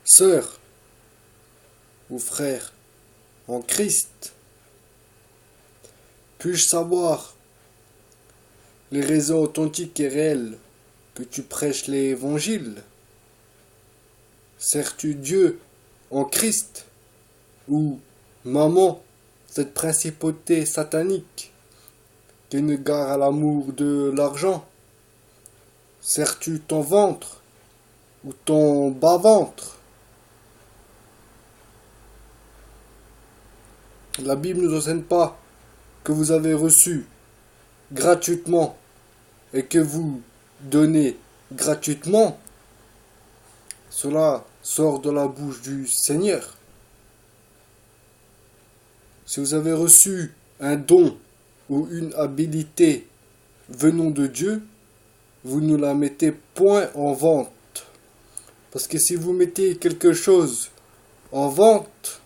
Sœurs ou frères en Christ, puis-je savoir les raisons authentiques et réelles que tu prêches l'évangile? Sers-tu Dieu en Christ ou maman, cette principauté satanique qui ne gare à l'amour de l'argent? Sers-tu ton ventre ou ton bas-ventre? La Bible ne nous enseigne pas que vous avez reçu gratuitement et que vous donnez gratuitement. Cela sort de la bouche du Seigneur. Si vous avez reçu un don ou une habilité venant de Dieu, vous ne la mettez point en vente. Parce que si vous mettez quelque chose en vente,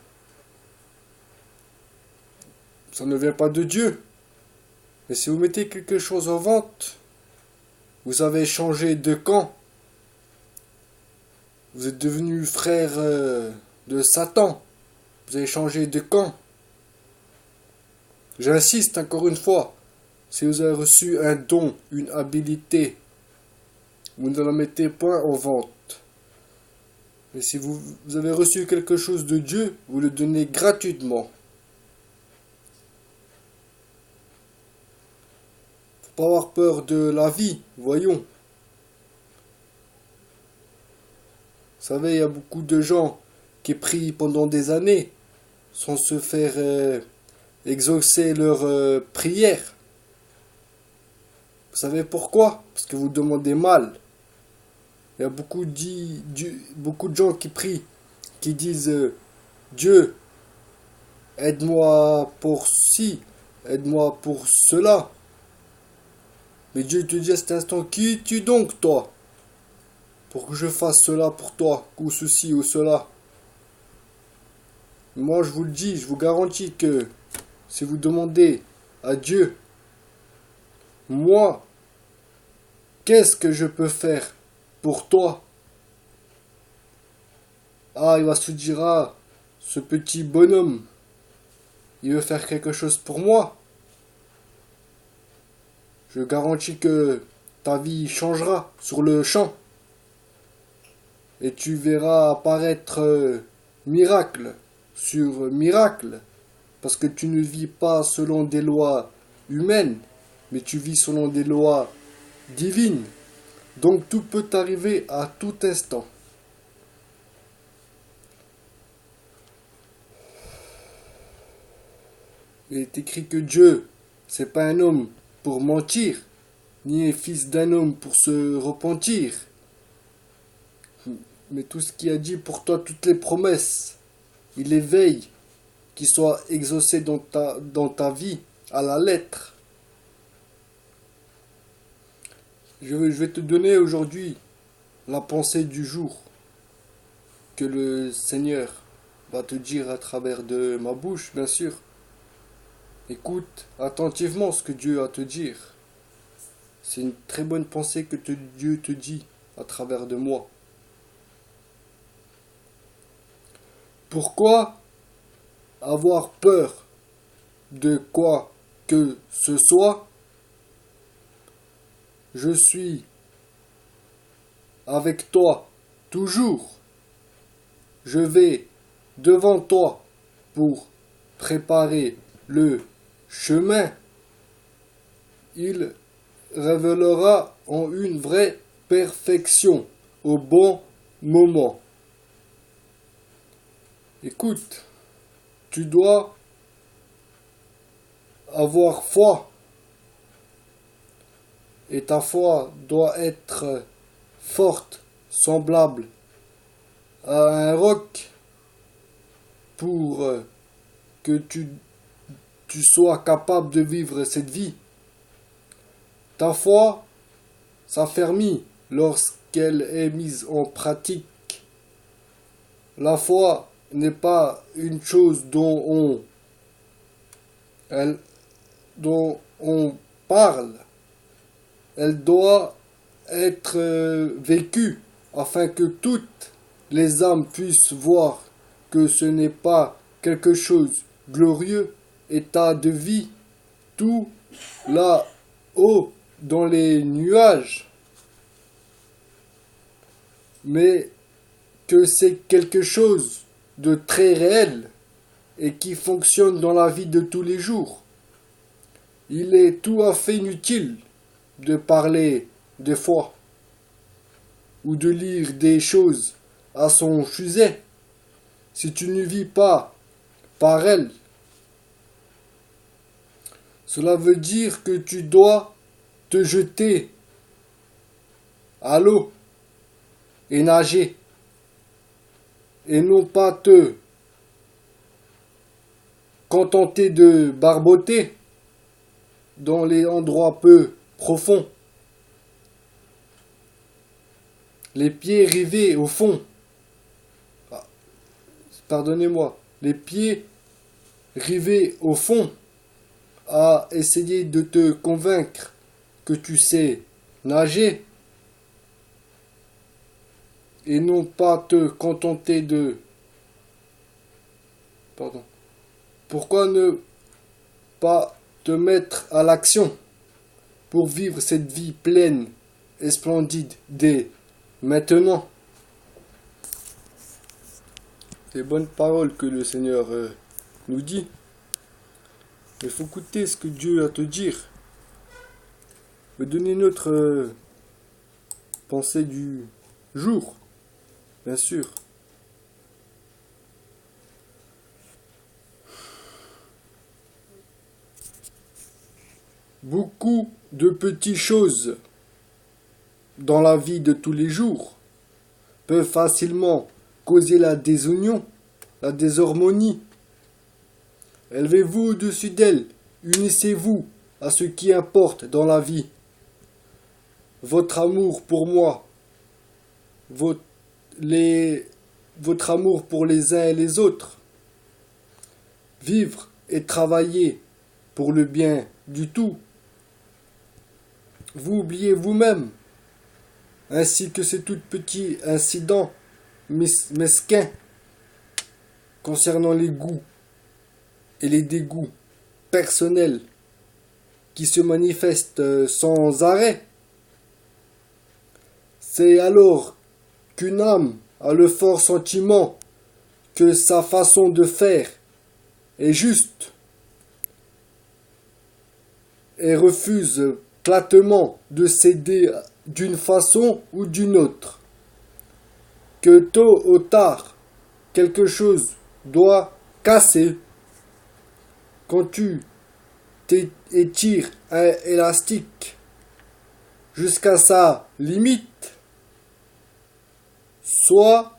ça ne vient pas de Dieu. Mais si vous mettez quelque chose en vente, vous avez changé de camp. Vous êtes devenu frère de Satan. Vous avez changé de camp. J'insiste encore une fois. Si vous avez reçu un don, une habilité, vous ne la mettez point en vente. Mais si vous avez reçu quelque chose de Dieu, vous le donnez gratuitement. Faut pas avoir peur de la vie, voyons. Vous savez, il y a beaucoup de gens qui prient pendant des années sans se faire exaucer leurs prières. Vous savez pourquoi? Parce que vous demandez mal. Il y a beaucoup de gens qui prient, qui disent Dieu, aide-moi pour ci, aide-moi pour cela. Mais Dieu te dit à cet instant, qui es-tu donc toi? Pour que je fasse cela pour toi, ou ceci ou cela. Moi je vous le dis, je vous garantis que si vous demandez à Dieu, moi, qu'est-ce que je peux faire pour toi? Ah, il va se dire, ah, ce petit bonhomme, il veut faire quelque chose pour moi. Je garantis que ta vie changera sur le champ. Et tu verras apparaître miracle sur miracle. Parce que tu ne vis pas selon des lois humaines, mais tu vis selon des lois divines. Donc tout peut arriver à tout instant. Il est écrit que Dieu, c'est pas un homme pour mentir, ni un fils d'un homme pour se repentir. Mais tout ce qu'il a dit pour toi, toutes les promesses, il les veille, qu'ils soient exaucés dans ta vie, à la lettre. Je vais te donner aujourd'hui la pensée du jour que le Seigneur va te dire à travers de ma bouche, bien sûr. Écoute attentivement ce que Dieu a à te dire. C'est une très bonne pensée que Dieu te dit à travers de moi. Pourquoi avoir peur de quoi que ce soit? Je suis avec toi toujours. Je vais devant toi pour préparer le chemin. Il révélera en une vraie perfection au bon moment. Écoute, tu dois avoir foi et ta foi doit être forte, semblable à un roc pour que tu sois capable de vivre cette vie. Ta foi s'affermit lorsqu'elle est mise en pratique. La foi n'est pas une chose dont on parle. Elle doit être vécue afin que toute les âmes puissent voir que ce n'est pas quelque chose glorieux, état de vie, tout là-haut dans les nuages, mais que c'est quelque chose de très réel et qui fonctionne dans la vie de tous les jours. Il est tout à fait inutile de parler de foi ou de lire des choses à son sujet si tu ne vis pas par elle. Cela veut dire que tu dois te jeter à l'eau et nager et non pas te contenter de barboter dans les endroits peu profonds, les pieds rivés au fond. Ah, pardonnez-moi, les pieds rivés au fond à essayer de te convaincre que tu sais nager et non pas te contenter de... Pardon. Pourquoi ne pas te mettre à l'action pour vivre cette vie pleine et splendide dès maintenant? C'est bonnes paroles que le Seigneur nous dit. Il faut écouter ce que Dieu a à te dire. Me donner notre pensée du jour, bien sûr. Beaucoup de petites choses dans la vie de tous les jours peuvent facilement causer la désunion, la désharmonie. Élevez-vous au-dessus d'elle, unissez-vous à ce qui importe dans la vie. Votre amour pour moi, votre amour pour les uns et les autres. Vivre et travailler pour le bien du tout. Vous oubliez vous-même, ainsi que ces tout petits incidents mesquins concernant les goûts et les dégoûts personnels qui se manifestent sans arrêt. C'est alors qu'une âme a le fort sentiment que sa façon de faire est juste et refuse platement de céder d'une façon ou d'une autre. Que tôt ou tard, quelque chose doit casser. Quand tu étires un élastique jusqu'à sa limite, soit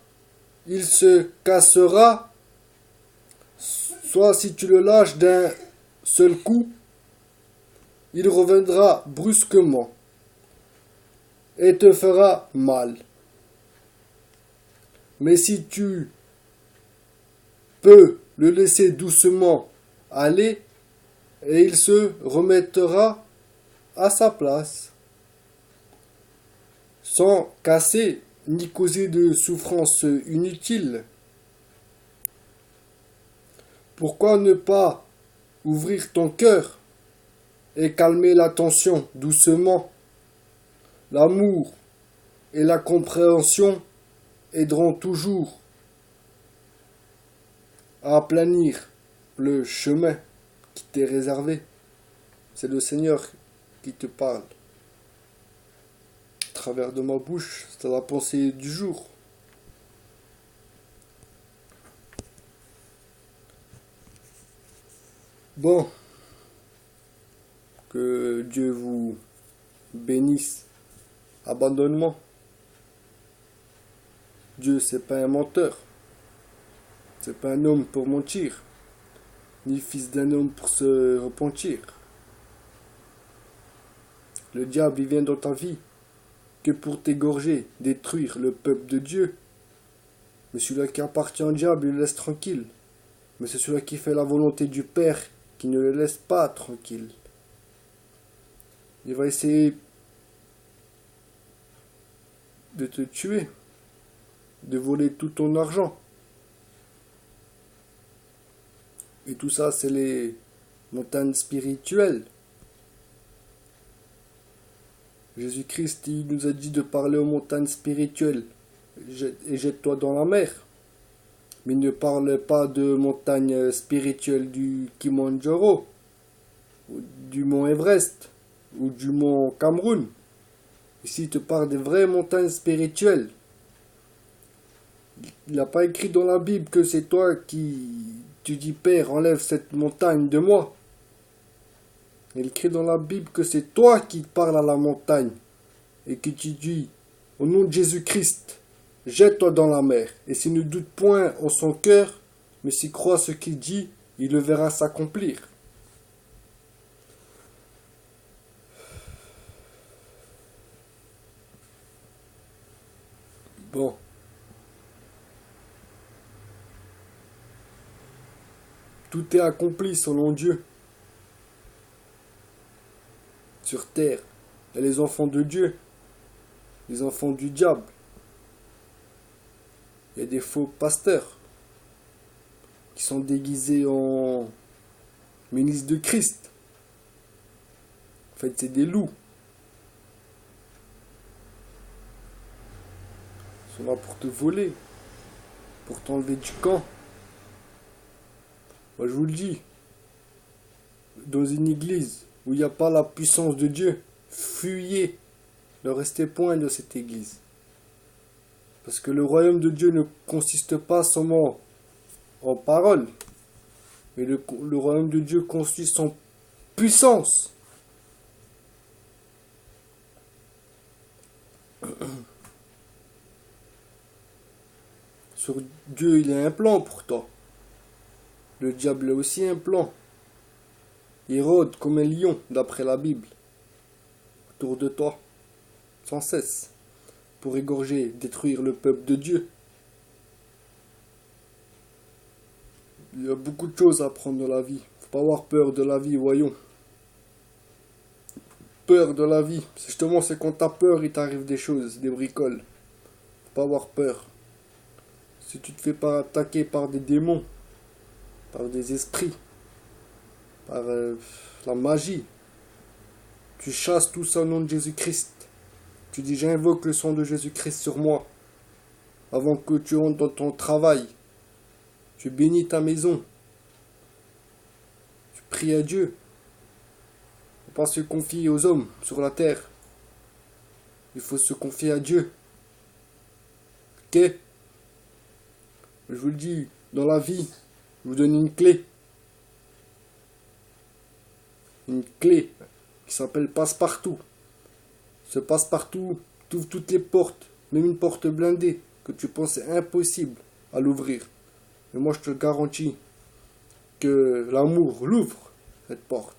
il se cassera, soit si tu le lâches d'un seul coup, il reviendra brusquement et te fera mal. Mais si tu peux le laisser doucement aller, et il se remettra à sa place, sans casser ni causer de souffrance inutile. Pourquoi ne pas ouvrir ton cœur et calmer la tension doucement? L'amour et la compréhension aideront toujours à aplanir le chemin qui t'est réservé. C'est le Seigneur qui te parle. À travers de ma bouche, c'est la pensée du jour. Bon, que Dieu vous bénisse abandonnement. Dieu, c'est pas un menteur. C'est pas un homme pour mentir, ni fils d'un homme pour se repentir. Le diable, il vient dans ta vie que pour t'égorger, détruire le peuple de Dieu. Mais celui-là qui appartient au diable, il le laisse tranquille. Mais c'est celui-là qui fait la volonté du Père qui ne le laisse pas tranquille. Il va essayer de te tuer. de voler tout ton argent. Et tout ça, c'est les montagnes spirituelles. Jésus-Christ, il nous a dit de parler aux montagnes spirituelles et jette-toi dans la mer. Mais il ne parle pas de montagnes spirituelles du Kilimanjaro, ou du mont Everest, ou du mont Cameroun. Ici, il te parle des vraies montagnes spirituelles. Il n'a pas écrit dans la Bible que c'est toi qui... Tu dis, Père, enlève cette montagne de moi. Il écrit dans la Bible que c'est toi qui parles à la montagne. Et que tu dis, au nom de Jésus-Christ, jette-toi dans la mer. Et s'il ne doute point en son cœur, mais s'il croit ce qu'il dit, il le verra s'accomplir. Bon. Tout est accompli selon Dieu. Sur terre, il y a les enfants de Dieu, les enfants du diable. Il y a des faux pasteurs qui sont déguisés en ministres de Christ. En fait, c'est des loups. Ils sont là pour te voler, pour t'enlever du camp. Moi, je vous le dis, dans une église où il n'y a pas la puissance de Dieu, fuyez, ne restez point dans cette église. Parce que le royaume de Dieu ne consiste pas seulement en paroles, mais le royaume de Dieu consiste en puissance. Sur Dieu, il a un plan pour toi. Le diable a aussi un plan. Il rôde comme un lion, d'après la Bible, autour de toi, sans cesse, pour égorger, détruire le peuple de Dieu. Il y a beaucoup de choses à apprendre dans la vie. Faut pas avoir peur de la vie, voyons. Peur de la vie. Justement, c'est quand t'as peur, il t'arrive des choses, des bricoles. Faut pas avoir peur. Si tu te fais pas attaquer par des démons, par des esprits, par la magie, tu chasses tout ça au nom de Jésus-Christ. Tu dis, j'invoque le sang de Jésus-Christ sur moi. Avant que tu rentres dans ton travail, tu bénis ta maison. Tu pries à Dieu. Il ne faut pas se confier aux hommes sur la terre. Il faut se confier à Dieu. Ok? Je vous le dis, dans la vie, je vous donne une clé. Une clé qui s'appelle passe-partout. Ce passe-partout t'ouvre toutes les portes, même une porte blindée que tu pensais impossible à l'ouvrir. Mais moi je te garantis que l'amour l'ouvre, cette porte.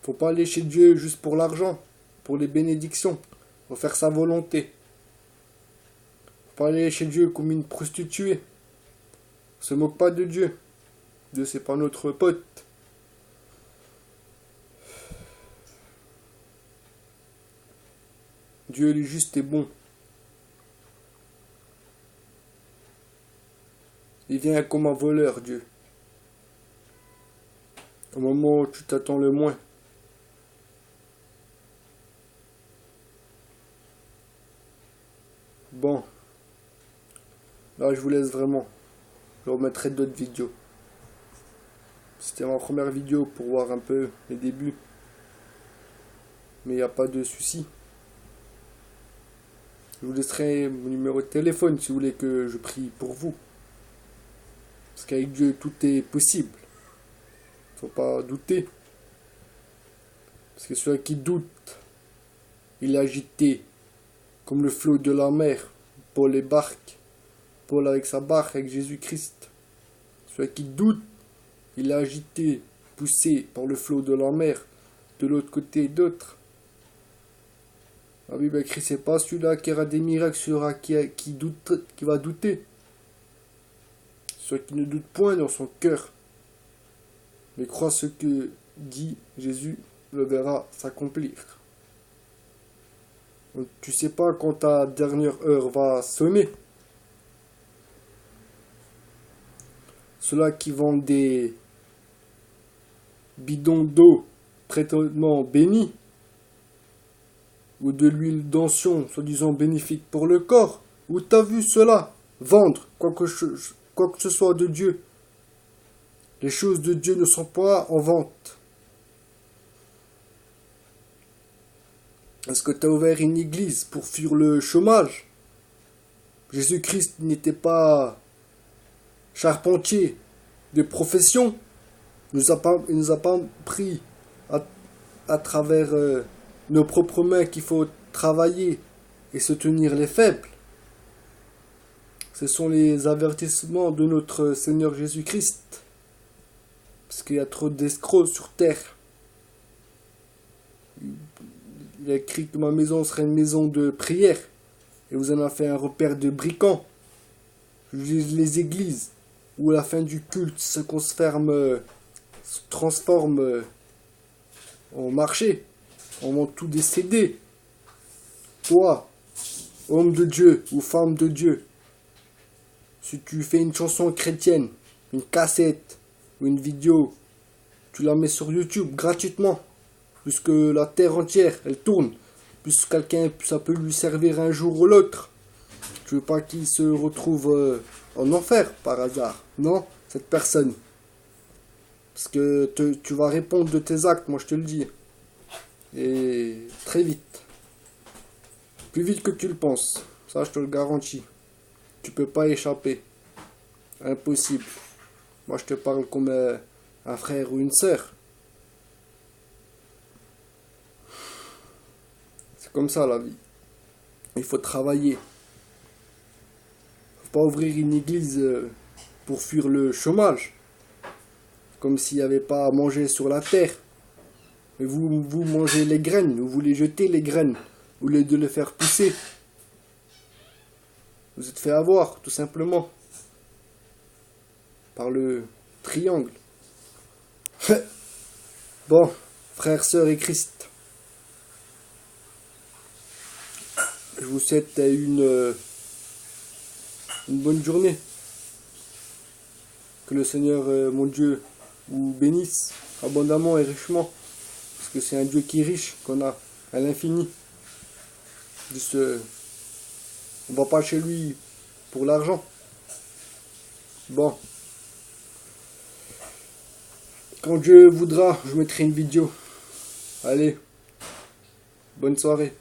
Faut pas aller chez Dieu juste pour l'argent, pour les bénédictions, pour faire sa volonté. Faut pas aller chez Dieu comme une prostituée. On se moque pas de Dieu. Dieu c'est pas notre pote. Dieu il est juste et bon. Il vient comme un voleur, Dieu. Au moment où tu t'attends le moins. Bon. Là, je vous laisse vraiment. Je remettrai d'autres vidéos. C'était ma première vidéo pour voir un peu les débuts. Mais il n'y a pas de souci. Je vous laisserai mon numéro de téléphone si vous voulez que je prie pour vous. Parce qu'avec Dieu, tout est possible. Faut pas douter. Parce que celui qui doute, il est agité comme le flot de la mer. Paul les barques. Paul avec sa barque, avec Jésus-Christ. Celui qui doute, il est agité, poussé par le flot de la mer. De l'autre côté d'autres. La Bible écrit, c'est pas celui-là qui aura des miracles, celui-là qui va douter. Celui qui ne doute point dans son cœur, mais croit ce que dit Jésus, le verra s'accomplir. Tu sais pas quand ta dernière heure va sonner. Ceux-là qui vendent des bidons d'eau prétendument bénis, ou de l'huile d'onction soi-disant bénéfique pour le corps. Où t'as vu cela vendre quoi que ce soit de Dieu? Les choses de Dieu ne sont pas en vente. Est-ce que tu as ouvert une église pour fuir le chômage? Jésus-Christ n'était pas charpentier de profession. Il nous a pas pris à travers nos propres mains qu'il faut travailler et soutenir les faibles. Ce sont les avertissements de notre Seigneur Jésus-Christ. Parce qu'il y a trop d'escrocs sur terre. Il a écrit que ma maison serait une maison de prière. Et vous en avez fait un repère de brigands. Les églises, où à la fin du culte, ce qu'on se transforme en marché. On vend tout des CD. Toi, homme de Dieu ou femme de Dieu, si tu fais une chanson chrétienne, une cassette ou une vidéo, tu la mets sur YouTube gratuitement, puisque la terre entière, elle tourne, puisque quelqu'un, ça peut lui servir un jour ou l'autre. Tu veux pas qu'il se retrouve en enfer par hasard, non, cette personne. Parce que tu vas répondre de tes actes, moi je te le dis. Et très vite. Plus vite que tu le penses. Ça, je te le garantis. Tu peux pas échapper. Impossible. Moi, je te parle comme un frère ou une sœur. C'est comme ça la vie. Il faut travailler. Faut pas ouvrir une église pour fuir le chômage. Comme s'il n'y avait pas à manger sur la terre. Et vous mangez les graines. Vous voulez jeter les graines. Au lieu de les faire pousser. Vous êtes fait avoir, tout simplement. Par le triangle. Bon, frères, sœurs et Christ. Je vous souhaite une bonne journée. Que le Seigneur, mon Dieu, vous bénisse abondamment et richement. Parce que c'est un Dieu qui est riche, qu'on a à l'infini. On va pas chez lui pour l'argent. Bon. Quand Dieu voudra, je mettrai une vidéo. Allez. Bonne soirée.